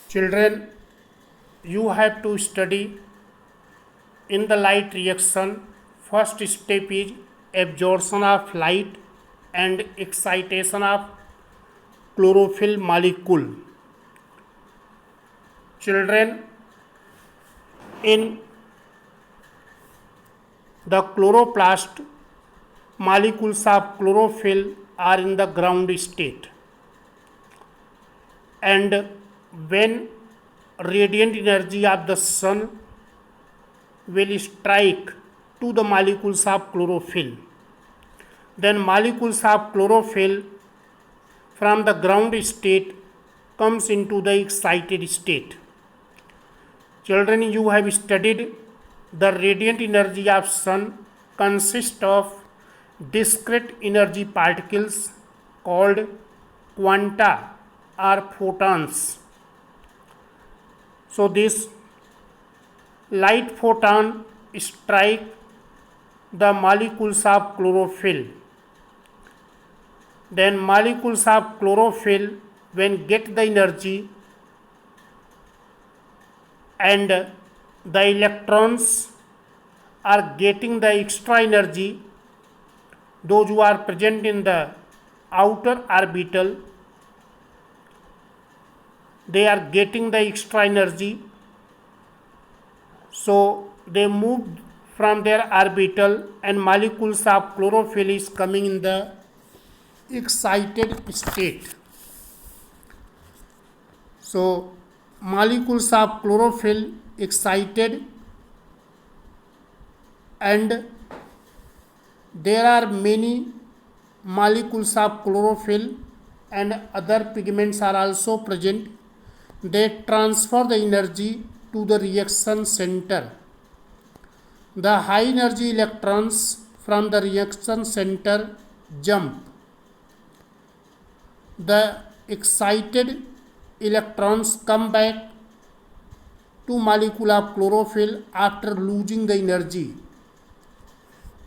Children, you have to study in the light reaction. First step is absorption of light and excitation of chlorophyll molecule. Children, in the chloroplast, molecules of chlorophyll are in the ground state, and when radiant energy of the sun will strike to the molecules of chlorophyll, then molecules of chlorophyll from the ground state comes into the excited state. Children, you have studied the radiant energy of sun consists of discrete energy particles called quanta or photons. So this light photon strike the molecules of chlorophyll. Then molecules of chlorophyll, when get the energy, and the electrons are getting the extra energy, those who are present in the outer orbital, they are getting the extra energy, so they move from their orbital and molecules of chlorophyll is coming in the excited state. So molecules of chlorophyll excited, and there are many molecules of chlorophyll and other pigments are also present. They transfer the energy to the reaction center. The high energy electrons from the reaction center jump. The excited electrons come back to molecule of chlorophyll after losing the energy.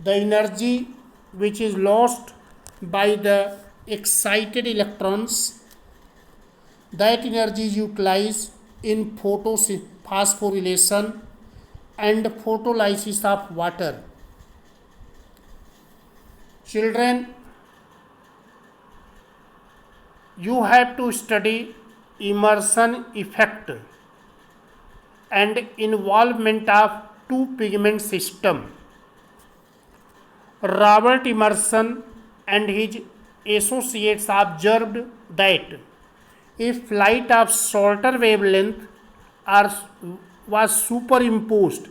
The energy which is lost by the excited electrons, that energy is utilized in phosphorylation and photolysis of water. Children, you have to study immersion effect and involvement of two pigment system. Robert Emerson and his associates observed that if light of shorter wavelength was superimposed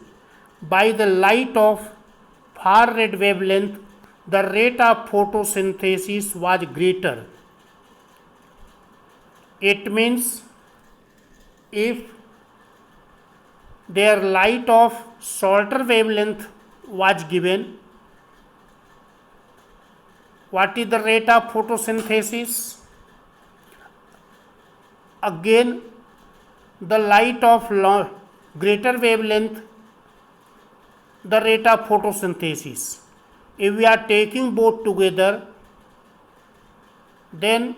by the light of far red wavelength, the rate of photosynthesis was greater. It means if their light of shorter wavelength was given, what is the rate of photosynthesis? Again, the light of greater wavelength, the rate of photosynthesis. If we are taking both together, then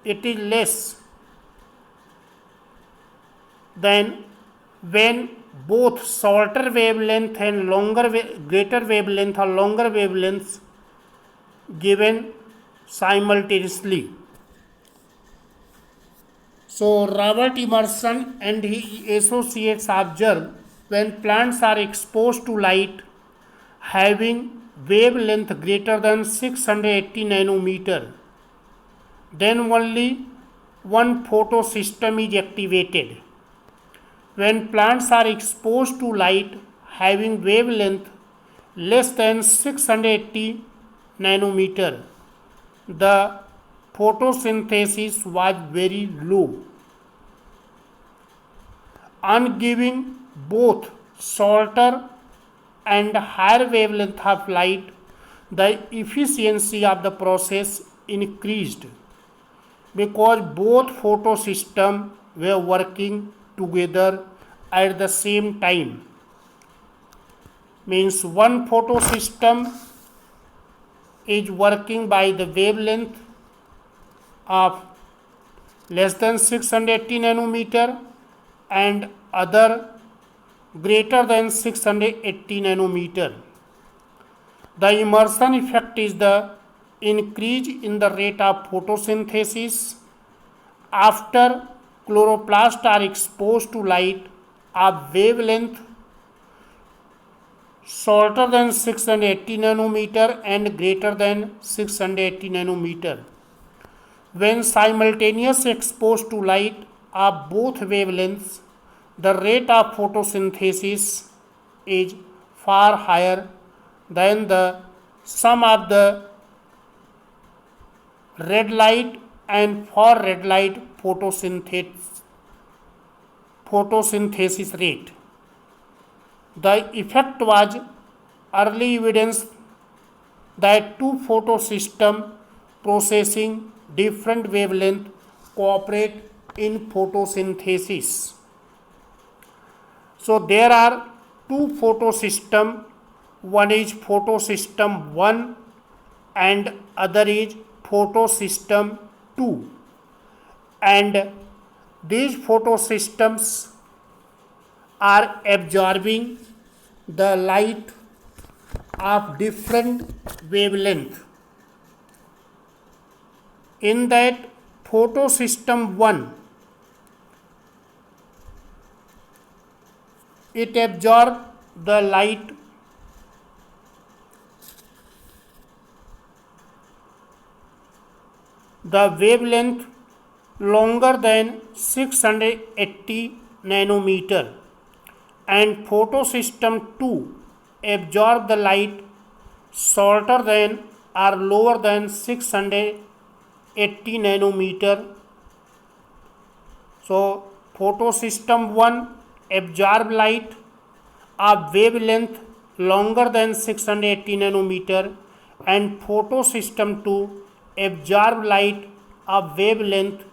it is less than when both shorter wavelength and greater wavelength or longer wavelengths given simultaneously. So Robert Emerson and his associates observed when plants are exposed to light having wavelength greater than 680 nanometer, then only one photosystem is activated. When plants are exposed to light having wavelength less than 680 nanometer, the photosynthesis was very low. On giving both shorter and higher wavelength of light, the efficiency of the process increased because both photosystems were working together at the same time. Means one photosystem is working by the wavelength of less than 680 nanometer and other greater than 680 nanometer. The immersion effect is the increase in the rate of photosynthesis after chloroplasts are exposed to light of wavelength shorter than 680 nanometer and greater than 680 nanometer. When simultaneously exposed to light of both wavelengths, the rate of photosynthesis is far higher than the sum of the red light and for red light photosynthesis rate. The effect was early evidence that two photosystems processing different wavelength cooperate in photosynthesis. So there are two photosystems, one is photosystem 1 and other is photosystem 2, and these photosystems are absorbing the light of different wavelength. In that photosystem 1, it absorbs the light the wavelength longer than 680 nanometer, and photosystem 2 absorb the light shorter than or lower than 680 nanometer. So photosystem 1 absorb light of wavelength longer than 680 nanometer and photosystem 2 absorb light of wavelength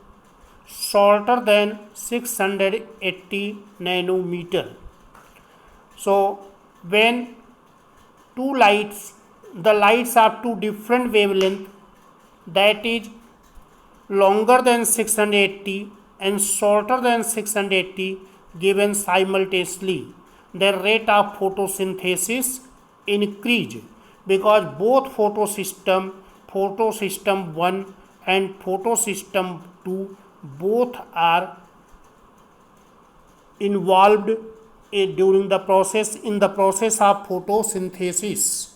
shorter than 680 nanometer. So when two lights, the lights of two different wavelength, that is longer than 680 and shorter than 680 given simultaneously, their rate of photosynthesis increase because both photosystem 1 and photosystem 2 both are involved in the process of photosynthesis.